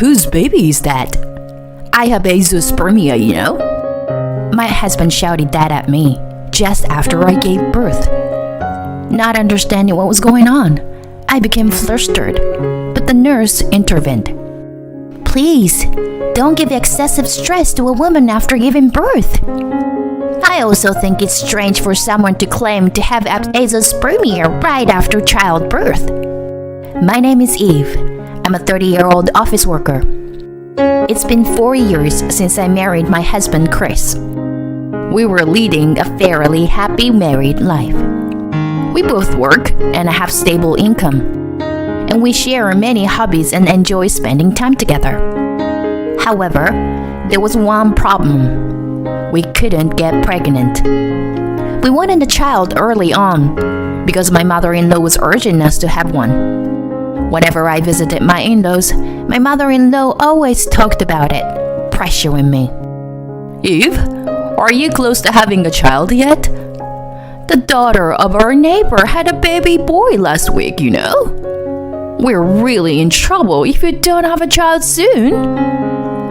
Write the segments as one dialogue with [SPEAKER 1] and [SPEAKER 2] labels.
[SPEAKER 1] Whose baby is that? I have azoospermia, you know? My husband shouted that at me just after I gave birth. Not understanding what was going on, I became flustered, but the nurse intervened. Please, don't give excessive stress to a woman after giving birth. I also think it's strange for someone to claim to have azoospermia right after childbirth. My name is Eve. I'm a 30-year-old office worker. It's been 4 years since I married my husband, Chris. We were leading a fairly happy married life. We both work and have stable income, and we share many hobbies and enjoy spending time together. However, there was one problem. We couldn't get pregnant. We wanted a child early on because my mother-in-law was urging us to have one. Whenever I visited my in-laws, my mother-in-law always talked about it, pressuring me.
[SPEAKER 2] Eve, are you close to having a child yet? The daughter of our neighbor had a baby boy last week, you know. We're really in trouble if you don't have a child soon.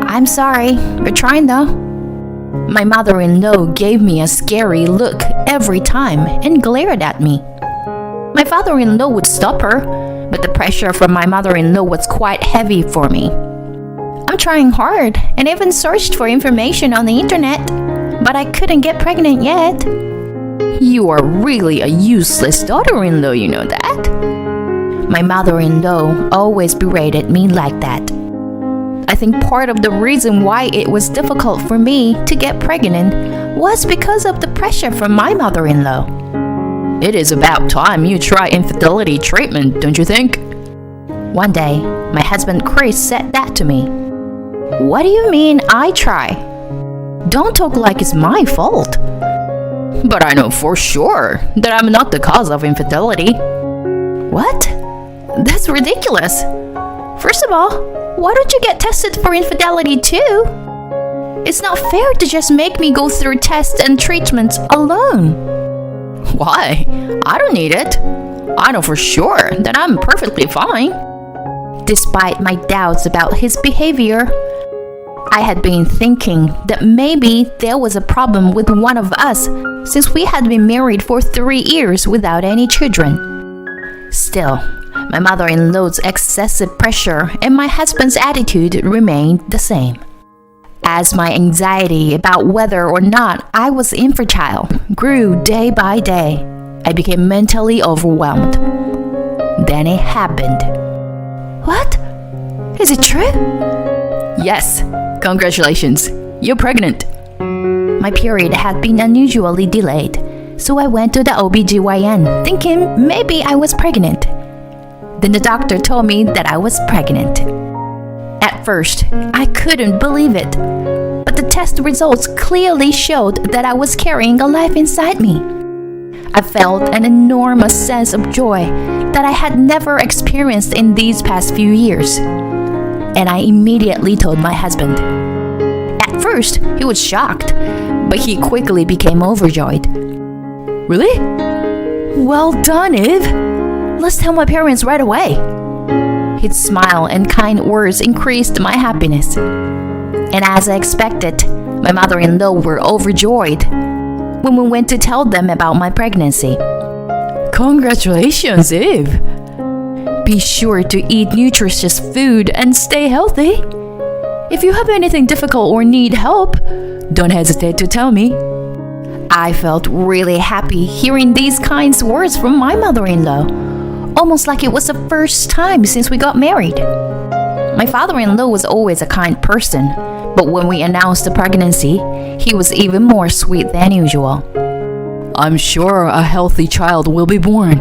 [SPEAKER 1] I'm sorry, we're trying though. My mother-in-law gave me a scary look every time and glared at me. My father-in-law would stop her, but the pressure from my mother-in-law was quite heavy for me. I'm trying hard and even searched for information on the internet, but I couldn't get pregnant yet.
[SPEAKER 2] You are really a useless daughter-in-law, you know that?
[SPEAKER 1] My mother-in-law always berated me like that. I think part of the reason why it was difficult for me to get pregnant was because of the pressure from my mother-in-law.
[SPEAKER 2] It is about time you try infertility treatment, don't you think?
[SPEAKER 1] One day, my husband Chris said that to me. What do you mean I try? Don't talk like it's my fault.
[SPEAKER 2] But I know for sure that I'm not the cause of infertility.
[SPEAKER 1] What? That's ridiculous. First of all, why don't you get tested for infidelity too? It's not fair to just make me go through tests and treatments alone.
[SPEAKER 2] Why? I don't need it. I know for sure that I'm perfectly fine.
[SPEAKER 1] Despite my doubts about his behavior, I had been thinking that maybe there was a problem with one of us since we had been married for 3 years without any children. Still, my mother-in-law's excessive pressure and my husband's attitude remained the same. As my anxiety about whether or not I was infertile grew day by day, I became mentally overwhelmed. Then it happened. What? Is it true?
[SPEAKER 2] Yes, congratulations. You're pregnant.
[SPEAKER 1] My period had been unusually delayed, so I went to the OBGYN thinking maybe I was pregnant. Then the doctor told me that I was pregnant. At first, I couldn't believe it, but the test results clearly showed that I was carrying a life inside me. I felt an enormous sense of joy that I had never experienced in these past few years. And I immediately told my husband. At first, he was shocked, but he quickly became overjoyed.
[SPEAKER 2] Really? Well done, Eve.
[SPEAKER 1] Let's tell my parents right away. His smile and kind words increased my happiness. And as I expected, my mother-in-law were overjoyed when we went to tell them about my pregnancy.
[SPEAKER 2] Congratulations, Eve.
[SPEAKER 1] Be sure to eat nutritious food and stay healthy. If you have anything difficult or need help, don't hesitate to tell me. I felt really happy hearing these kind words from my mother-in-law, almost like it was the first time since we got married. My father-in-law was always a kind person, but when we announced the pregnancy, he was even more sweet than usual.
[SPEAKER 2] I'm sure a healthy child will be born.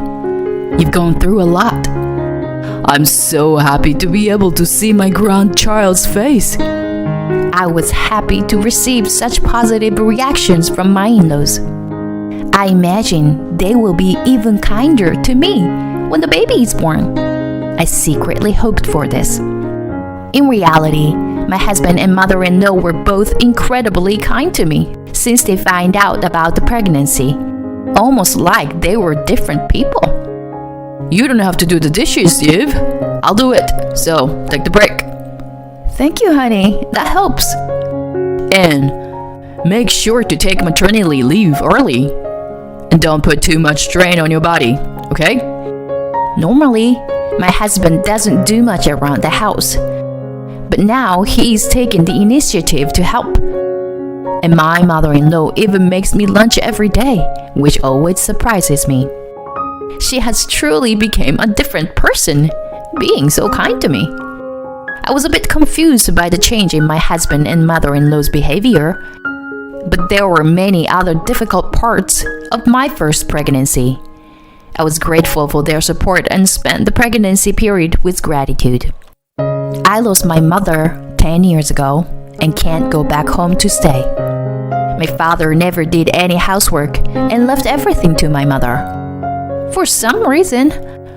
[SPEAKER 2] You've gone through a lot. I'm so happy to be able to see my grandchild's face.
[SPEAKER 1] I was happy to receive such positive reactions from my in-laws. I imagine they will be even kinder to me when the baby is born. I secretly hoped for this. In reality, my husband and mother-in-law were both incredibly kind to me since they found out about the pregnancy, almost like they were different people.
[SPEAKER 2] You don't have to do the dishes, Eve. I'll do it, so take the break. Thank you, honey. That helps. And make sure to take maternity leave early. And don't put too much strain on your body, okay?
[SPEAKER 1] Normally, my husband doesn't do much around the house. But now he's taken the initiative to help. And my mother-in-law even makes me lunch every day, which always surprises me. She has truly become a different person, being so kind to me. I was a bit confused by the change in my husband and mother-in-law's behavior, but there were many other difficult parts of my first pregnancy. I was grateful for their support and spent the pregnancy period with gratitude. I lost my mother 10 years ago and can't go back home to stay. My father never did any housework and left everything to my mother. For some reason,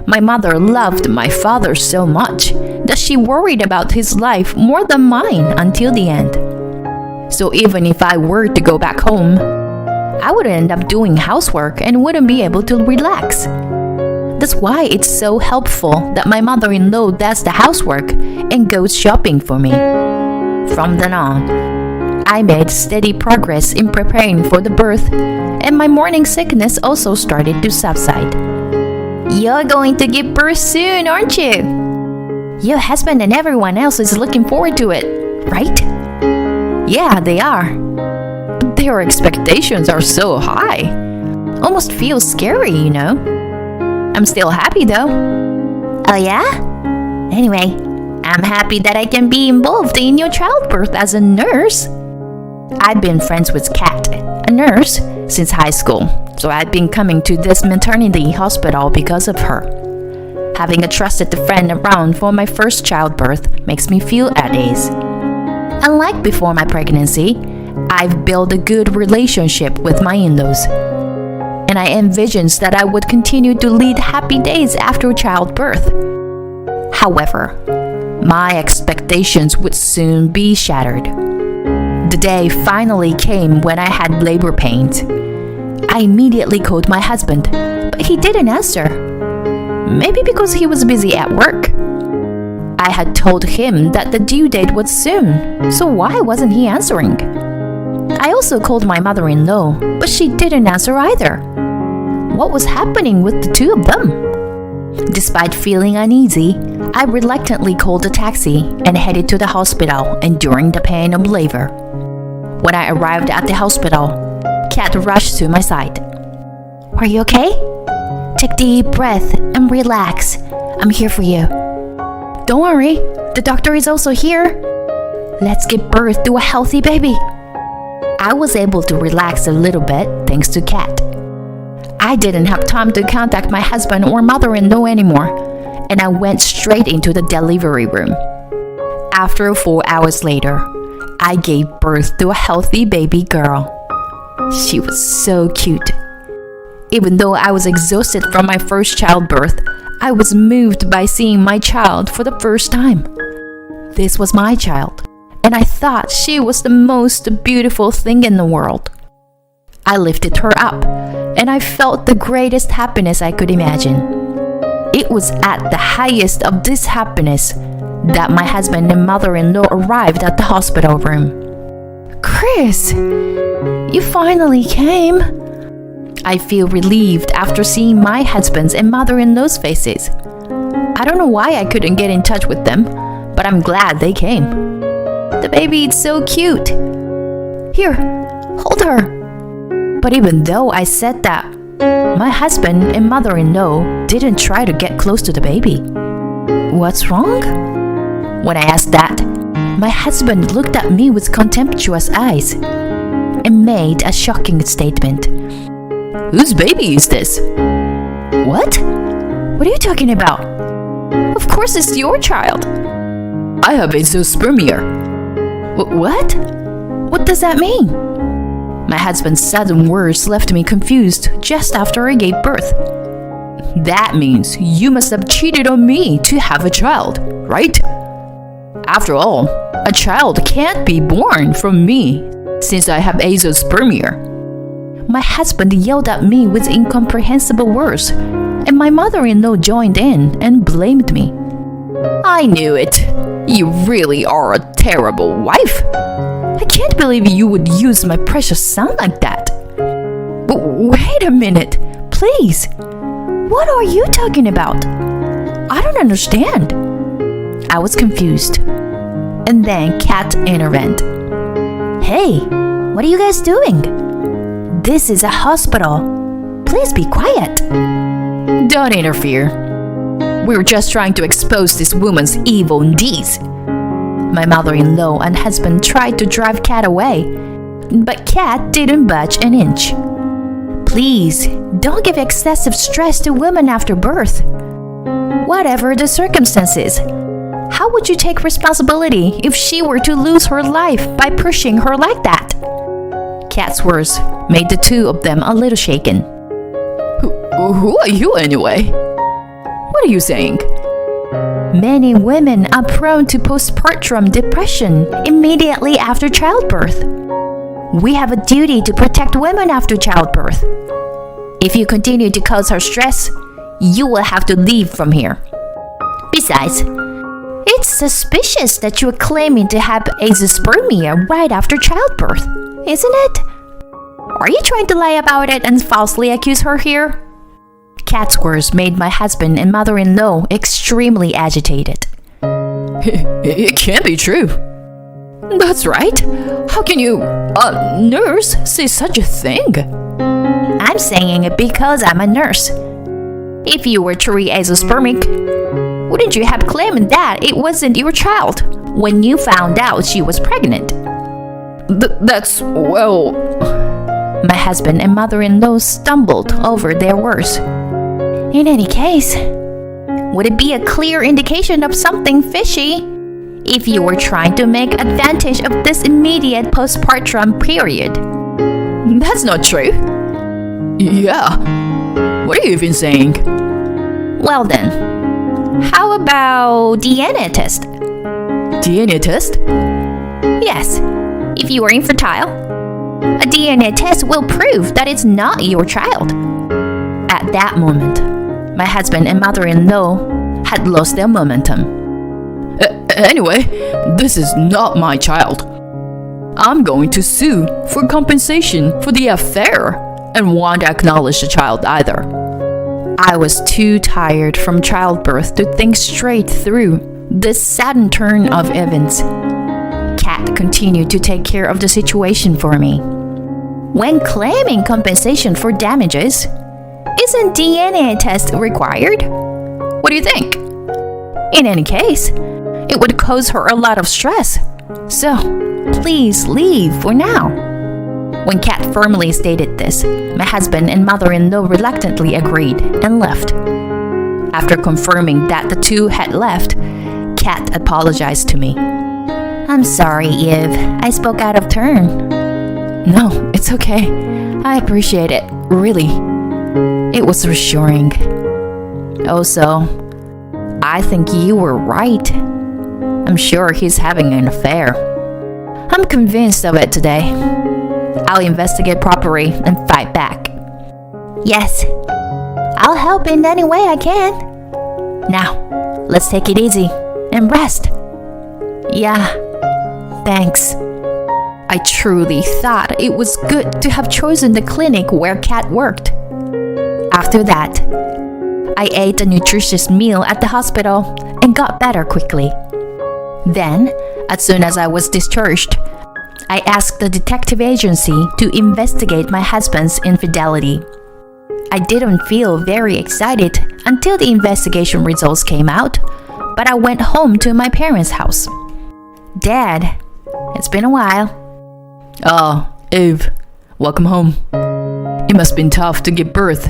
[SPEAKER 1] my mother loved my father so much that she worried about his life more than mine until the end. So even if I were to go back home, I would end up doing housework and wouldn't be able to relax. That's why it's so helpful that my mother-in-law does the housework and goes shopping for me. From then on, I made steady progress in preparing for the birth, and my morning sickness also started to subside. You're going to give birth soon, aren't you? Your husband and everyone else is looking forward to it, right? Yeah, they are. But their expectations are so high. Almost feels scary, you know. I'm still happy though. Oh yeah? Anyway, I'm happy that I can be involved in your childbirth as a nurse. I've been friends with Kat, a nurse, since high school, so I've been coming to this maternity hospital because of her. Having a trusted friend around for my first childbirth makes me feel at ease. Unlike before my pregnancy, I've built a good relationship with my in-laws. And I envisioned that I would continue to lead happy days after childbirth. However, my expectations would soon be shattered. The day finally came when I had labor pains. I immediately called my husband, but he didn't answer. Maybe because he was busy at work. I had told him that the due date was soon, so why wasn't he answering? I also called my mother-in-law, but she didn't answer either. What was happening with the two of them? Despite feeling uneasy, I reluctantly called a taxi and headed to the hospital enduring the pain of labor. When I arrived at the hospital, Kat rushed to my side. Are you okay? Take a deep breath and relax. I'm here for you. Don't worry, the doctor is also here. Let's give birth to a healthy baby. I was able to relax a little bit thanks to Kat. I didn't have time to contact my husband or mother-in-law anymore, and I went straight into the delivery room. After 4 hours later, I gave birth to a healthy baby girl. She was so cute. Even though I was exhausted from my first childbirth, I was moved by seeing my child for the first time. This was my child, and I thought she was the most beautiful thing in the world. I lifted her up, and I felt the greatest happiness I could imagine. It was at the highest of this happiness that my husband and mother-in-law arrived at the hospital room. Chris, you finally came. I feel relieved after seeing my husband's and mother-in-law's faces. I don't know why I couldn't get in touch with them, but I'm glad they came. The baby is so cute. Here, hold her. But even though I said that, my husband and mother-in-law didn't try to get close to the baby. What's wrong? When I asked that, my husband looked at me with contemptuous eyes and made a shocking statement. Whose baby is this? What? What are you talking about? Of course it's your child. I have azoospermia. What? What does that mean? My husband's sudden words left me confused just after I gave birth. That means you must have cheated on me to have a child, right? After all, a child can't be born from me since I have azoospermia. My husband yelled at me with incomprehensible words, and my mother-in-law joined in and blamed me. I knew it.
[SPEAKER 2] You really are a terrible wife. I can't believe you would use my precious son like that. Wait a minute, please.
[SPEAKER 1] What are you talking about? I don't understand. I was confused. And then Kat intervened. Hey, what are you guys doing? This is a hospital. Please be quiet.
[SPEAKER 2] Don't interfere. We're just trying to expose this woman's evil deeds.
[SPEAKER 1] My mother-in-law and husband tried to drive Kat away, but Kat didn't budge an inch. Please, don't give excessive stress to women after birth. Whatever the circumstances, how would you take responsibility if she were to lose her life by pushing her like that? Kat's words made the two of them a little shaken.
[SPEAKER 2] Who are you anyway? What are you saying?
[SPEAKER 1] Many women are prone to postpartum depression immediately after childbirth. We have a duty to protect women after childbirth. If you continue to cause her stress, you will have to leave from here. Besides, it's suspicious that you are claiming to have azoospermia right after childbirth, isn't it? Are you trying to lie about it and falsely accuse her here? Kat's words made my husband and mother-in-law extremely agitated.
[SPEAKER 2] It can't be true. That's right. How can you, a nurse, say such a thing?
[SPEAKER 1] I'm saying it because I'm a nurse. If you were truly azoospermic, wouldn't you have claimed that it wasn't your child when you found out she was pregnant?
[SPEAKER 2] Well...
[SPEAKER 1] My husband and mother-in-law stumbled over their words. In any case, would it be a clear indication of something fishy if you were trying to make advantage of this immediate postpartum period?
[SPEAKER 2] That's not true. Yeah. What are you even saying?
[SPEAKER 1] Well then, how about DNA test?
[SPEAKER 2] DNA test?
[SPEAKER 1] Yes. If you are infertile, a DNA test will prove that it's not your child. At that moment, my husband and mother-in-law had lost their momentum.
[SPEAKER 2] Anyway, this is not my child. I'm going to sue for compensation for the affair and won't acknowledge the child either.
[SPEAKER 1] I was too tired from childbirth to think straight through this sudden turn of events. Kat continued to take care of the situation for me. When claiming compensation for damages, isn't DNA test required?
[SPEAKER 2] What do you think?
[SPEAKER 1] In any case, it would cause her a lot of stress. So, please leave for now. When Kat firmly stated this, my husband and mother-in-law reluctantly agreed and left. After confirming that the two had left, Kat apologized to me. I'm sorry, Eve. I spoke out of turn.
[SPEAKER 2] No, it's okay. I appreciate it, really. It was reassuring.
[SPEAKER 1] Also, I think you were right. I'm sure he's having an affair. I'm convinced of it today. I'll investigate properly and fight back. Yes, I'll help in any way I can. Now, let's take it easy and rest. Yeah, thanks. I truly thought it was good to have chosen the clinic where Kat worked. After that, I ate a nutritious meal at the hospital and got better quickly. Then, as soon as I was discharged, I asked the detective agency to investigate my husband's infidelity. I didn't feel very excited until the investigation results came out, but I went home to my parents' house. Dad, it's been a while.
[SPEAKER 2] Oh, Eve, welcome home. It must have been tough to give birth.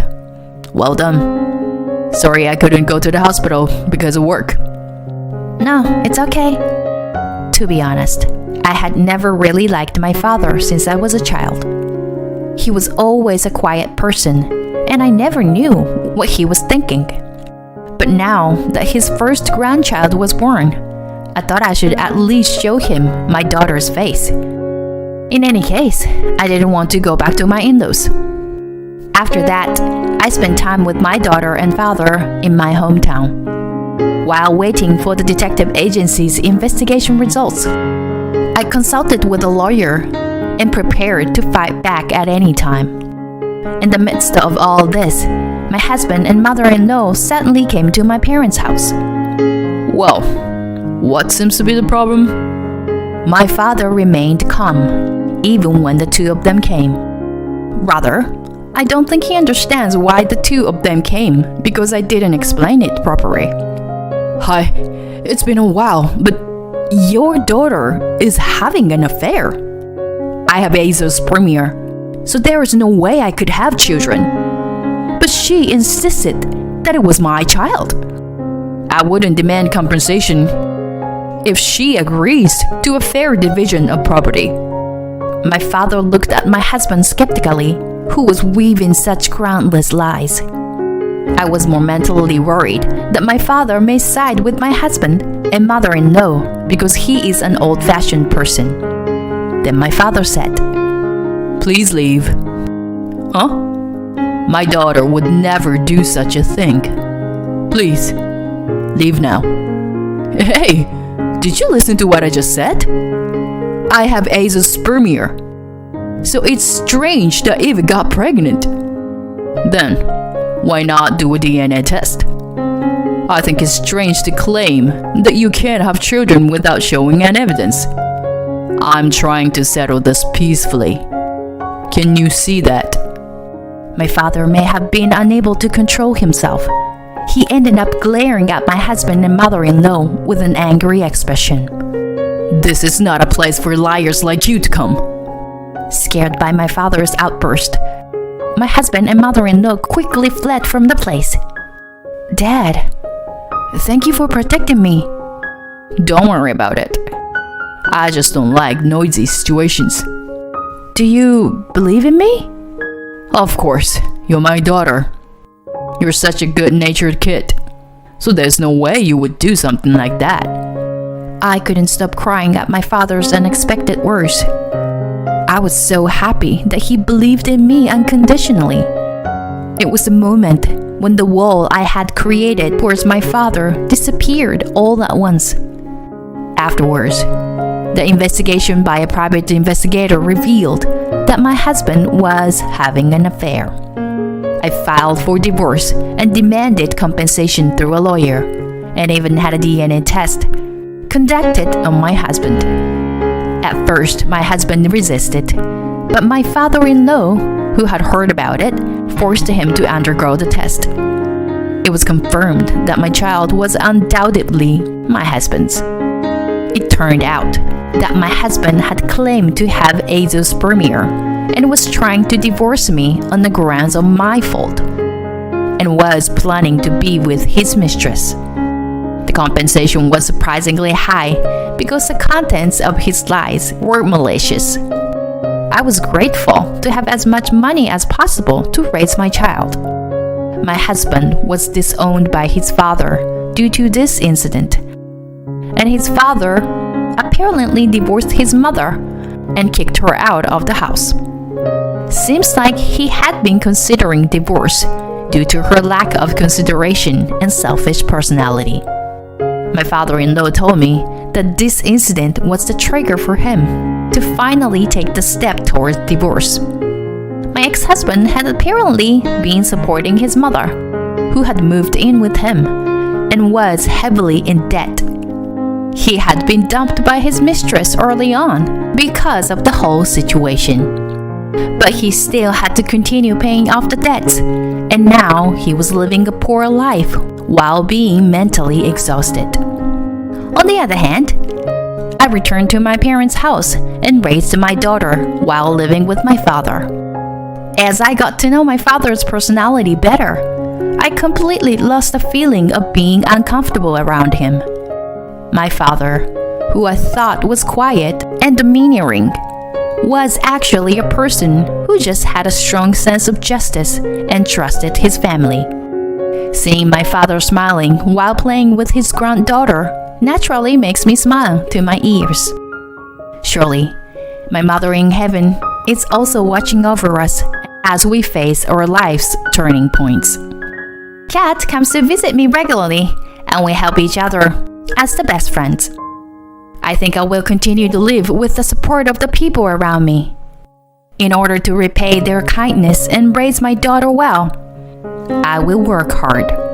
[SPEAKER 2] Well done. Sorry I couldn't go to the hospital because of work.
[SPEAKER 1] No, it's okay. To be honest, I had never really liked my father since I was a child. He was always a quiet person, and I never knew what he was thinking. But now that his first grandchild was born, I thought I should at least show him my daughter's face. In any case, I didn't want to go back to my in-laws. After that, I spent time with my daughter and father in my hometown. while waiting for the detective agency's investigation results. I consulted with a lawyer and prepared to fight back at any time. In the midst of all this, my husband and mother-in-law suddenly came to my parents' house.
[SPEAKER 2] Well, what seems to be the problem?
[SPEAKER 1] My father remained calm, even when the two of them came. Rather, I don't think he understands why the two of them came, because I didn't explain it properly.
[SPEAKER 2] Hi, it's been a while, but your daughter is having an affair.
[SPEAKER 1] I have azoospermia, so there is no way I could have children. But she insisted that it was my child.
[SPEAKER 2] I wouldn't demand compensation if she agrees to a fair division of property.
[SPEAKER 1] My father looked at my husband skeptically, who was weaving such groundless lies. I was momentally worried that my father may side with my husband and mother-in-law because he is an old-fashioned person. Then my father said,
[SPEAKER 2] "Please leave."
[SPEAKER 1] "Huh?"
[SPEAKER 2] "My daughter would never do such a thing. Please, leave now."
[SPEAKER 1] Hey, did you listen to what I just said?
[SPEAKER 2] I have azoospermia, so it's strange that Eve got pregnant. Then, why not do a DNA test? I think it's strange to claim that you can't have children without showing any evidence. I'm trying to settle this peacefully. Can you see that?
[SPEAKER 1] My father may have been unable to control himself. He ended up glaring at my husband and mother-in-law with an angry expression.
[SPEAKER 2] This is not a place for liars like you to come.
[SPEAKER 1] Scared by my father's outburst, my husband and mother-in-law quickly fled from the place. Dad, thank you for protecting me.
[SPEAKER 2] Don't worry about it. I just don't like noisy situations.
[SPEAKER 1] Do you believe in me?
[SPEAKER 2] Of course, you're my daughter. You're such a good-natured kid, so there's no way you would do something like that.
[SPEAKER 1] I couldn't stop crying at my father's unexpected words. I was so happy that he believed in me unconditionally. It was the moment when the wall I had created towards my father disappeared all at once. Afterwards, the investigation by a private investigator revealed that my husband was having an affair. I filed for divorce and demanded compensation through a lawyer, and even had a DNA test conducted on my husband. At first, my husband resisted, but my father-in-law, who had heard about it, forced him to undergo the test. It was confirmed that my child was undoubtedly my husband's. It turned out that my husband had claimed to have azoospermia and was trying to divorce me on the grounds of my fault, and was planning to be with his mistress. The compensation was surprisingly high because the contents of his lies were malicious. I was grateful to have as much money as possible to raise my child. My husband was disowned by his father due to this incident, and his father apparently divorced his mother and kicked her out of the house. Seems like he had been considering divorce due to her lack of consideration and selfish personality. My father-in-law told me that this incident was the trigger for him to finally take the step towards divorce. My ex-husband had apparently been supporting his mother, who had moved in with him and was heavily in debt. He had been dumped by his mistress early on because of the whole situation. But he still had to continue paying off the debts, and now he was living a poor life while being mentally exhausted. On the other hand, I returned to my parents' house and raised my daughter while living with my father. As I got to know my father's personality better, I completely lost the feeling of being uncomfortable around him. My father, who I thought was quiet and demeaning, was actually a person who just had a strong sense of justice and trusted his family. Seeing my father smiling while playing with his granddaughter naturally makes me smile to my ears. Surely, my mother in heaven is also watching over us as we face our life's turning points. Kat comes to visit me regularly, and we help each other as the best friends. I think I will continue to live with the support of the people around me. In order to repay their kindness and raise my daughter well, I will work hard.